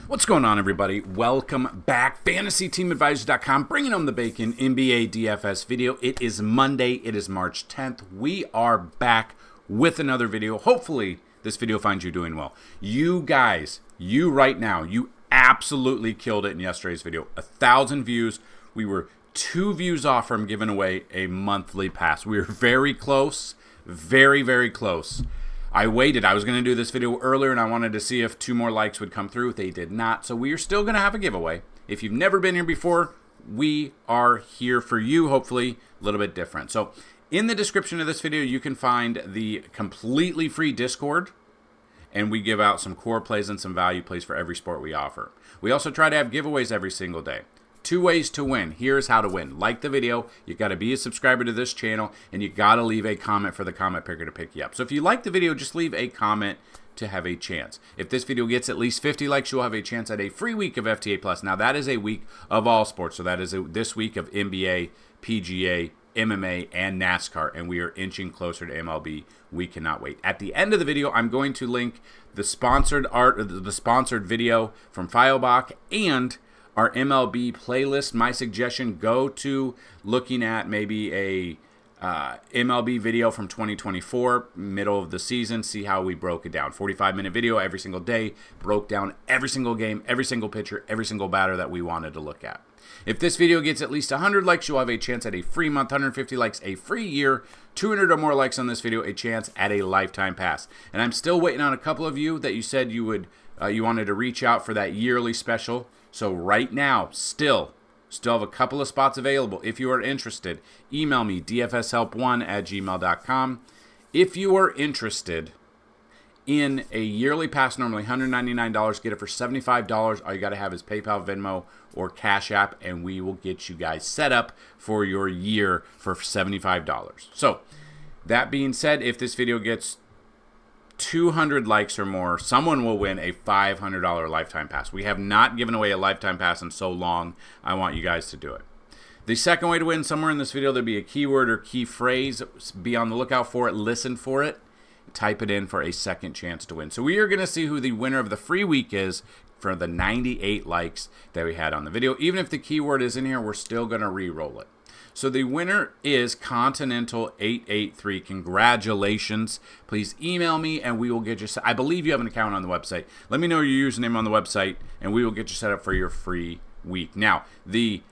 What's going on, everybody? Welcome back. FantasyTeamAdvisors.com, bringing home the bacon, NBA DFS video. It is Monday. It is March 10th. We are back with another video. Hopefully, this video finds you doing well. You guys, you right now, you absolutely killed it in yesterday's video. 1,000 views. We were 2 views off from giving away a monthly pass. We were very close. Very, very close. I waited. I was going to do this video earlier, and I wanted to see if 2 more likes would come through. They did not, so we are still going to have a giveaway. If you've never been here before, we are here for you, hopefully a little bit different. So in the description of this video, you can find the completely free Discord, and we give out some core plays and some value plays for every sport we offer. We also try to have giveaways every single day. 2 ways to win. Here's how to win. Like the video, you got to be a subscriber to this channel, and you got to leave a comment for the comment picker to pick you up. So if you like the video, just leave a comment to have a chance. If this video gets at least 50 likes, you'll have a chance at a free week of FTA Plus. Now that is a week of all sports. So that is this week of NBA, PGA, MMA, and NASCAR, and we are inching closer to MLB. We cannot wait. At the end of the video, I'm going to link the sponsored video from Filebach and our MLB playlist. My suggestion, go to looking at maybe a MLB video from 2024, middle of the season, see how we broke it down. 45-minute video every single day, broke down every single game, every single pitcher, every single batter that we wanted to look at. If this video gets at least 100 likes, you'll have a chance at a free month, 150 likes, a free year, 200 or more likes on this video, a chance at a lifetime pass. And I'm still waiting on a couple of you that you said you would, you wanted to reach out for that yearly special. So right now, still have a couple of spots available. If you are interested, email me, dfshelp1@gmail.com. If you are interested in a yearly pass, normally $199, get it for $75. All you got to have is PayPal, Venmo, or Cash App, and we will get you guys set up for your year for $75. So that being said, if this video gets 200 likes or more, someone will win a $500 lifetime pass. We have not given away a lifetime pass in so long. I want you guys to do it. The second way to win, somewhere in this video, there'll be a keyword or key phrase. Be on the lookout for it. Listen for it. Type it in for a second chance to win. So we are going to see who the winner of the free week is for the 98 likes that we had on the video. Even if the keyword is in here, we're still going to re-roll it. So the winner is Continental883. Congratulations. Please email me and we will get you set. I believe you have an account on the website. Let me know your username on the website and we will get you set up for your free week. Now, the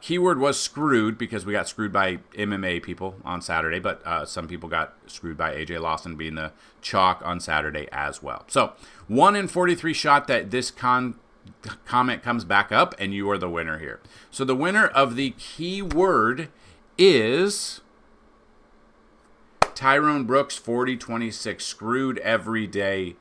keyword was screwed because we got screwed by MMA people on Saturday, but some people got screwed by AJ Lawson being the chalk on Saturday as well. So 1 in 43 shot that this comment comes back up, and you are the winner here. So the winner of the keyword is Tyrone Brooks, 4026. Screwed every day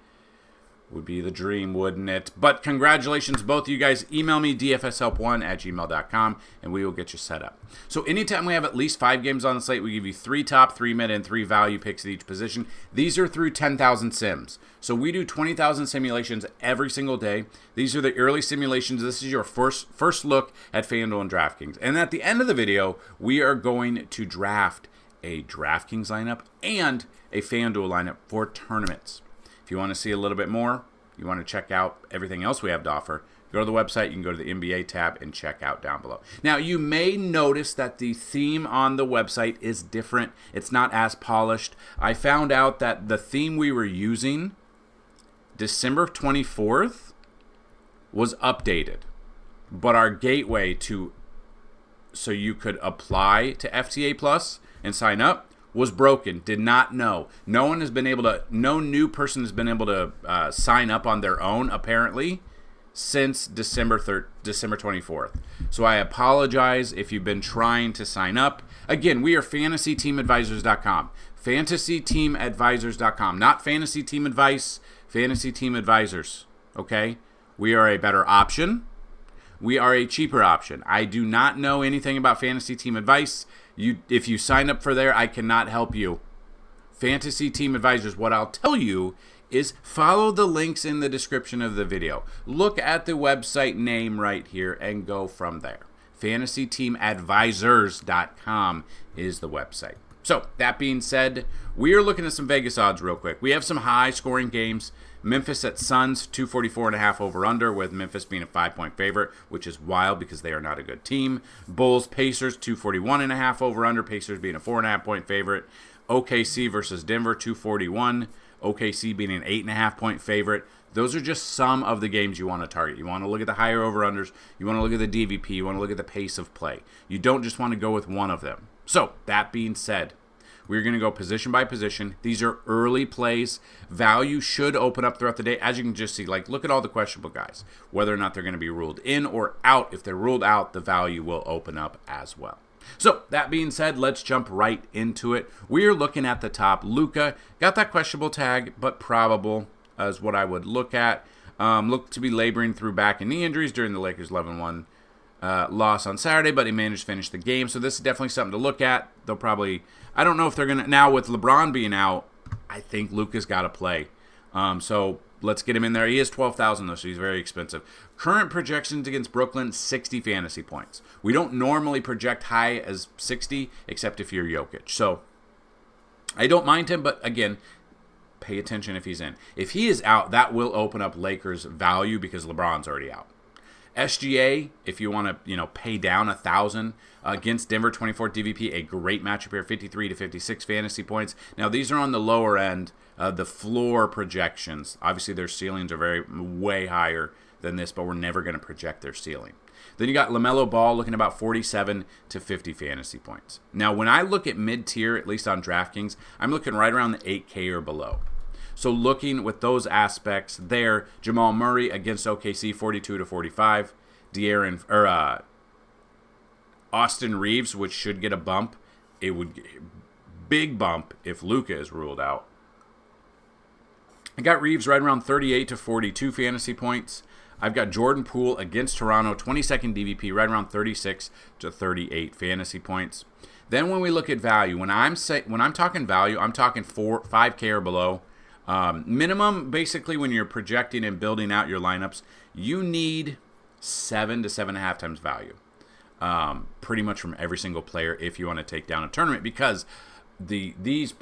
would be the dream, wouldn't it? But congratulations, both of you guys. Email me, dfshelp1@gmail.com, and we will get you set up. So anytime we have at least 5 games on the slate, we give you 3 top, 3 mid, and 3 value picks at each position. These are through 10,000 sims. So we do 20,000 simulations every single day. These are the early simulations. This is your first look at Fanduel and DraftKings. And at the end of the video, we are going to draft a DraftKings lineup and a Fanduel lineup for tournaments. If you want to see a little bit more, you want to check out everything else we have to offer, go to the website. You can go to the NBA tab and check out down below. Now, you may notice that the theme on the website is different. It's not as polished. I found out that the theme we were using, December 24th, was updated. But our gateway so you could apply to FTA Plus and sign up was broken. Did not know. No new person has been able to sign up on their own, apparently, since December 24th. So I apologize if you've been trying to sign up. Again, we are FantasyTeamAdvisors.com. FantasyTeamAdvisors.com. Not Fantasy Team Advice, Fantasy Team Advisors. Okay? We are a better option. We are a cheaper option. I do not know anything about Fantasy Team Advice. If you sign up for there, I cannot help you. Fantasy Team Advisors, what I'll tell you is follow the links in the description of the video. Look at the website name right here and go from there. FantasyTeamAdvisors.com is the website. So, that being said, we are looking at some Vegas odds real quick. We have some high-scoring games. Memphis at Suns, 244.5 over-under, with Memphis being a 5-point favorite, which is wild because they are not a good team. Bulls, Pacers, 241.5 over-under, Pacers being a 4.5-point favorite. OKC versus Denver, 241. OKC being an 8.5-point favorite. Those are just some of the games you want to target. You want to look at the higher over-unders. You want to look at the DVP. You want to look at the pace of play. You don't just want to go with one of them. So, that being said, we're going to go position by position. These are early plays. Value should open up throughout the day. As you can just see, look at all the questionable guys. Whether or not they're going to be ruled in or out. If they're ruled out, the value will open up as well. So, that being said, let's jump right into it. We're looking at the top. Luka got that questionable tag, but probable is what I would look at. Looked to be laboring through back and knee injuries during the Lakers' 11-1 loss on Saturday, but he managed to finish the game. So this is definitely something to look at. They'll probably, I don't know if they're going to, now with LeBron being out, I think Luka's got to play. So let's get him in there. He is $12,000 though, so he's very expensive. Current projections against Brooklyn, 60 fantasy points. We don't normally project high as 60, except if you're Jokic. So I don't mind him, but again, pay attention if he's in. If he is out, that will open up Lakers' value because LeBron's already out. SGA, if you want to, pay down 1,000 against Denver, 24 DVP, a great matchup here, 53 to 56 fantasy points. Now these are on the lower end, the floor projections. Obviously their ceilings are way higher than this, but we're never going to project their ceiling. Then you got LaMelo Ball looking about 47 to 50 fantasy points. Now when I look at mid-tier, at least on DraftKings, I'm looking right around the 8K or below. So looking with those aspects there, Jamal Murray against OKC, 42 to 45. Austin Reeves, which should get a bump. It would get a big bump if Luka is ruled out. I got Reeves right around 38 to 42 fantasy points. I've got Jordan Poole against Toronto, 22nd DVP, right around 36 to 38 fantasy points. Then when we look at value, when I'm talking value, I'm talking 5K or below. Minimum, basically, when you're projecting and building out your lineups, you need 7 to 7.5 times value. Pretty much from every single player if you want to take down a tournament, because these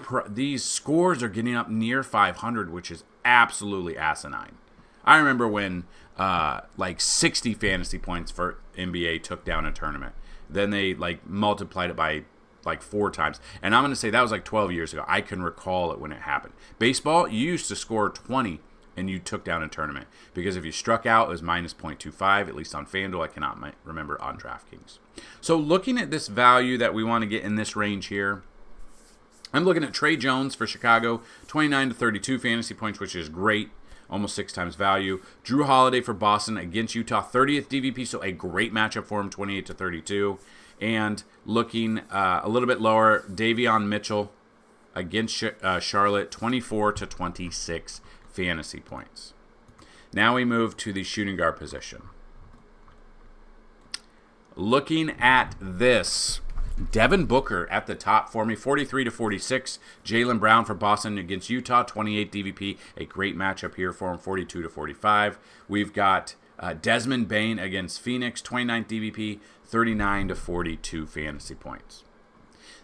scores are getting up near 500, which is absolutely asinine. I remember when 60 fantasy points for NBA took down a tournament. Then they multiplied it by 4 times. And I'm going to say that was 12 years ago. I can recall it when it happened. Baseball, you used to score 20 and you took down a tournament. Because if you struck out, it was minus 0.25, at least on Fanduel. I cannot remember on DraftKings. So looking at this value that we want to get in this range here, I'm looking at Trey Jones for Chicago, 29 to 32 fantasy points, which is great. Almost 6 times value. Drew Holiday for Boston against Utah, 30th DVP, so a great matchup for him, 28 to 32. And looking a little bit lower, Davion Mitchell against Charlotte, 24 to 26 fantasy points. Now we move to the shooting guard position. Looking at this, Devin Booker at the top for me, 43 to 46. Jaylen Brown for Boston against Utah, 28 DVP. A great matchup here for him, 42 to 45. We've got Desmond Bane against Phoenix, 29 DVP, 39 to 42 fantasy points.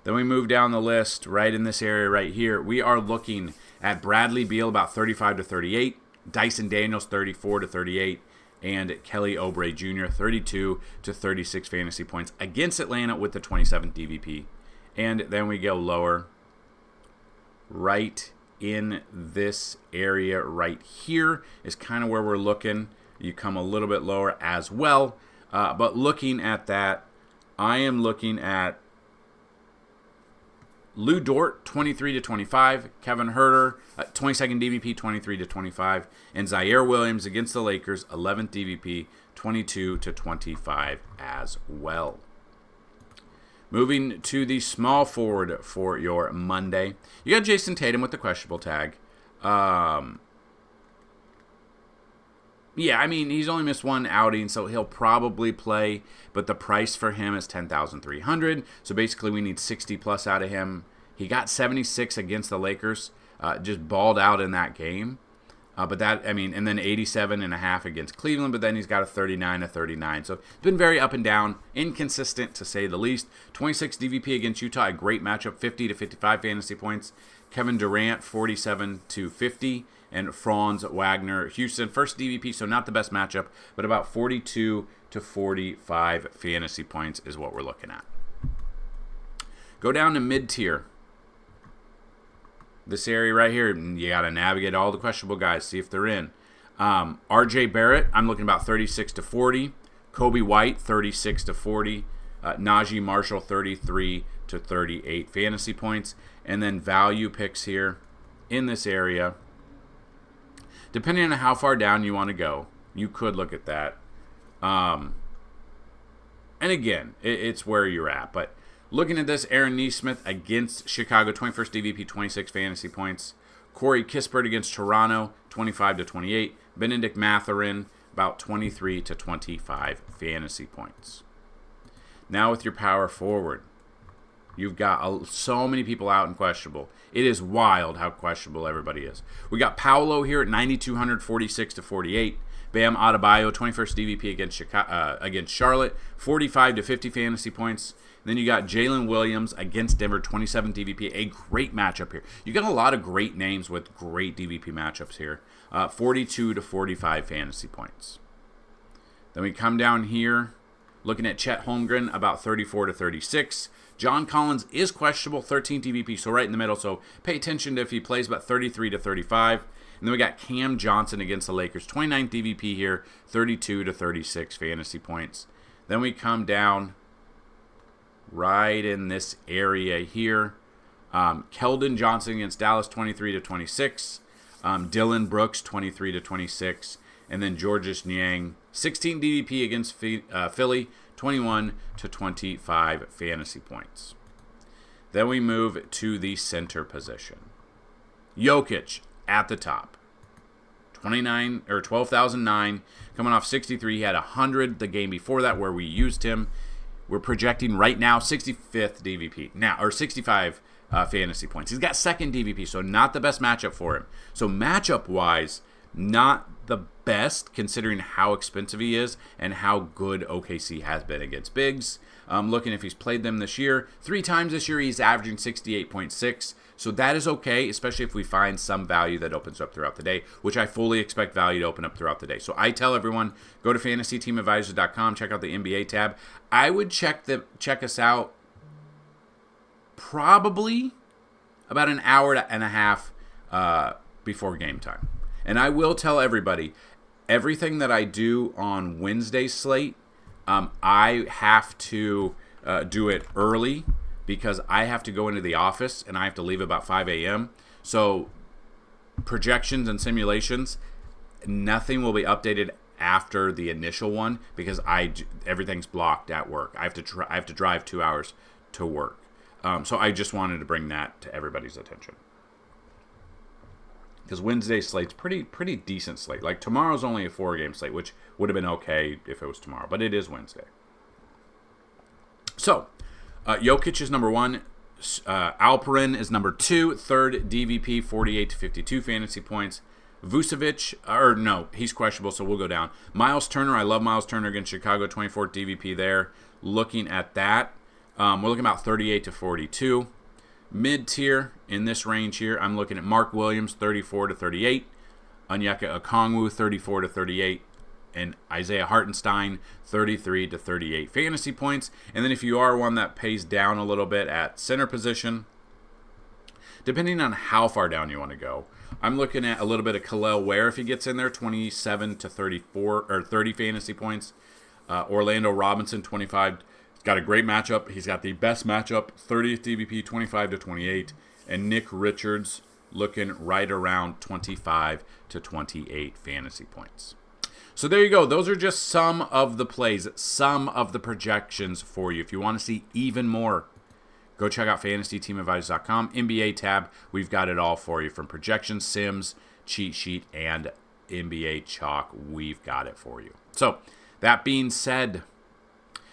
Then we move down the list right in this area right here. We are looking at Bradley Beal about 35 to 38, Dyson Daniels 34 to 38, and Kelly Oubre Jr. 32 to 36 fantasy points against Atlanta with the 27th DVP. And then we go lower right in this area right here is kind of where we're looking. You come a little bit lower as well. But looking at that, I am looking at Lou Dort, 23 to 25. Kevin Huerter, 22nd DVP, 23 to 25. And Zaire Williams against the Lakers, 11th DVP, 22 to 25 as well. Moving to the small forward for your Monday. You got Jason Tatum with the questionable tag. Yeah, I mean, he's only missed one outing, so he'll probably play, but the price for him is $10,300, so basically we need 60 plus out of him. He got 76 against the Lakers, just balled out in that game, but that, I mean, and then 87.5 against Cleveland, but then he's got a 39 to 39, so it's been very up and down, inconsistent to say the least. 26 DVP against Utah, a great matchup, 50 to 55 fantasy points. Kevin Durant, 47 to 50. and Franz Wagner. Houston, first DVP, so not the best matchup, but about 42 to 45 fantasy points is what we're looking at. Go down to mid-tier. This area right here, you got to navigate all the questionable guys, see if they're in. RJ Barrett, I'm looking about 36 to 40. Kobe White, 36 to 40. Najee Marshall, 33 to 38 fantasy points. And then value picks here in this area. Depending on how far down you want to go, you could look at that. And again, it's where you're at. But looking at this, Aaron Nesmith against Chicago, 21st DVP, 26 fantasy points. Corey Kispert against Toronto, 25 to 28. Benedict Mathurin, about 23 to 25 fantasy points. Now with your power forward, you've got so many people out and questionable. It is wild how questionable everybody is. We got Paolo here at 9,200, 46 to 48. Bam Adebayo, 21st DVP against Charlotte, 45 to 50 fantasy points. Then you got Jalen Williams against Denver, 27 DVP. A great matchup here. You got a lot of great names with great DVP matchups here. 42 to 45 fantasy points. Then we come down here, looking at Chet Holmgren, about 34 to 36. John Collins is questionable, 13 DVP, so right in the middle. So pay attention to if he plays, about 33 to 35. And then we got Cam Johnson against the Lakers, 29 DVP here, 32 to 36 fantasy points. Then we come down right in this area here. Keldon Johnson against Dallas, 23 to 26. Dylan Brooks, 23 to 26. And then Georges Niang, 16 DVP against Philly, 21 to 25 fantasy points. Then we move to the center position. Jokic at the top. 12,009, coming off 63. He had 100 the game before that where we used him. We're projecting right now 65th DVP now, or 65 fantasy points. He's got second DVP, so not the best matchup for him. So matchup-wise, not the best considering how expensive he is and how good OKC has been against bigs. Looking if he's played them this year. 3 times this year, he's averaging 68.6. So that is okay, especially if we find some value that opens up throughout the day, which I fully expect value to open up throughout the day. So I tell everyone, go to fantasyteamadvisors.com, check out the NBA tab. I would check us out probably about an hour and a half before game time. And I will tell everybody, everything that I do on Wednesday's slate, I have to do it early because I have to go into the office and I have to leave about 5 a.m. So projections and simulations, nothing will be updated after the initial one because everything's blocked at work. I have to drive 2 hours to work. So I just wanted to bring that to everybody's attention. Because Wednesday's slate's pretty decent slate. Like tomorrow's only a 4-game slate, which would have been okay if it was tomorrow, but it is Wednesday. So, Jokic is number 1. Alperen is number 2. Third DVP, 48 to 52 fantasy points. Vucevic, he's questionable, so we'll go down. Miles Turner, I love Miles Turner against Chicago, 24th DVP there. Looking at that, we're looking about 38 to 42. Mid-tier in this range here, I'm looking at Mark Williams, 34 to 38. Onyeka Okongwu, 34 to 38. And Isaiah Hartenstein, 33 to 38 fantasy points. And then if you are one that pays down a little bit at center position, depending on how far down you want to go, I'm looking at a little bit of Kel'el Ware if he gets in there, 27 to 34 or 30 fantasy points. Orlando Robinson, 25. He's got a great matchup. He's got the best matchup, 30th DVP, 25 to 28. And Nick Richards looking right around 25 to 28 fantasy points. So there you go. Those are just some of the plays, some of the projections for you. If you want to see even more, go check out fantasyteamadvisors.com. NBA tab, we've got it all for you. From projections, sims, cheat sheet, and NBA chalk, we've got it for you. So that being said,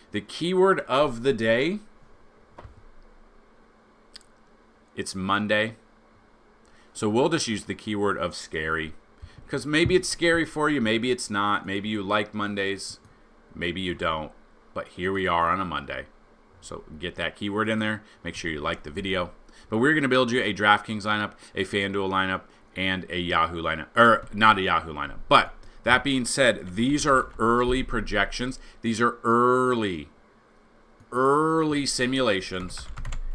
the keyword of the day, it's Monday. So we'll just use the keyword of scary. Because maybe it's scary for you, maybe it's not. Maybe you like Mondays, maybe you don't. But here we are on a Monday. So get that keyword in there. Make sure you like the video. But we're going to build you a DraftKings lineup, a Fanduel lineup, and a Yahoo lineup, or not a Yahoo lineup. But that being said, these are early projections. These are early simulations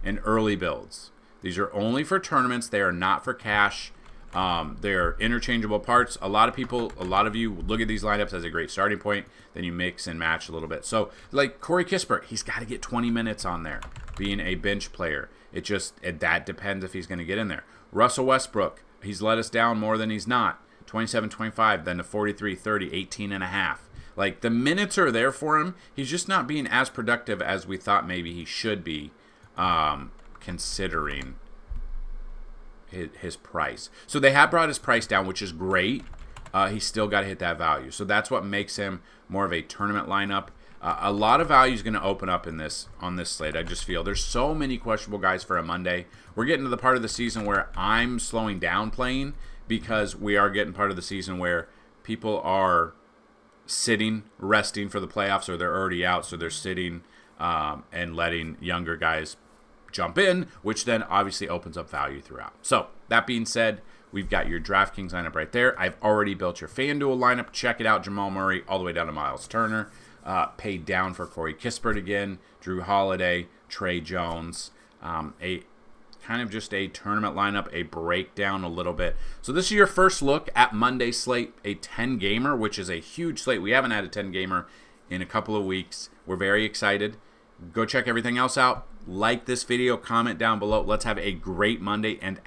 and early builds. These are only for tournaments. They are not for cash. They're interchangeable parts. A lot of you look at these lineups as a great starting point. Then you mix and match a little bit. So like Corey Kispert, he's got to get 20 minutes on there being a bench player. That depends if he's going to get in there. Russell Westbrook, he's let us down more than he's not. 27-25, then to 43-30, 18.5. Like, the minutes are there for him. He's just not being as productive as we thought maybe he should be, considering his price. So they have brought his price down, which is great. He's still got to hit that value. So that's what makes him more of a tournament lineup. A lot of value is going to open up on this slate. I just feel there's so many questionable guys for a Monday. We're getting to the part of the season where I'm slowing down playing, because we are getting part of the season where people are sitting, resting for the playoffs, or they're already out, so they're sitting and letting younger guys jump in, which then obviously opens up value throughout. So that being said, we've got your DraftKings lineup right there. I've already built your Fanduel lineup. Check it out. Jamal Murray all the way down to Miles Turner. Paid down for Corey Kispert again, Drew Holiday, Trey Jones. Kind of just a tournament lineup, a breakdown a little bit. So this is your first look at Monday's slate, a 10-gamer, which is a huge slate. We haven't had a 10-gamer in a couple of weeks. We're very excited. Go check everything else out. Like this video, comment down below. Let's have a great Monday, and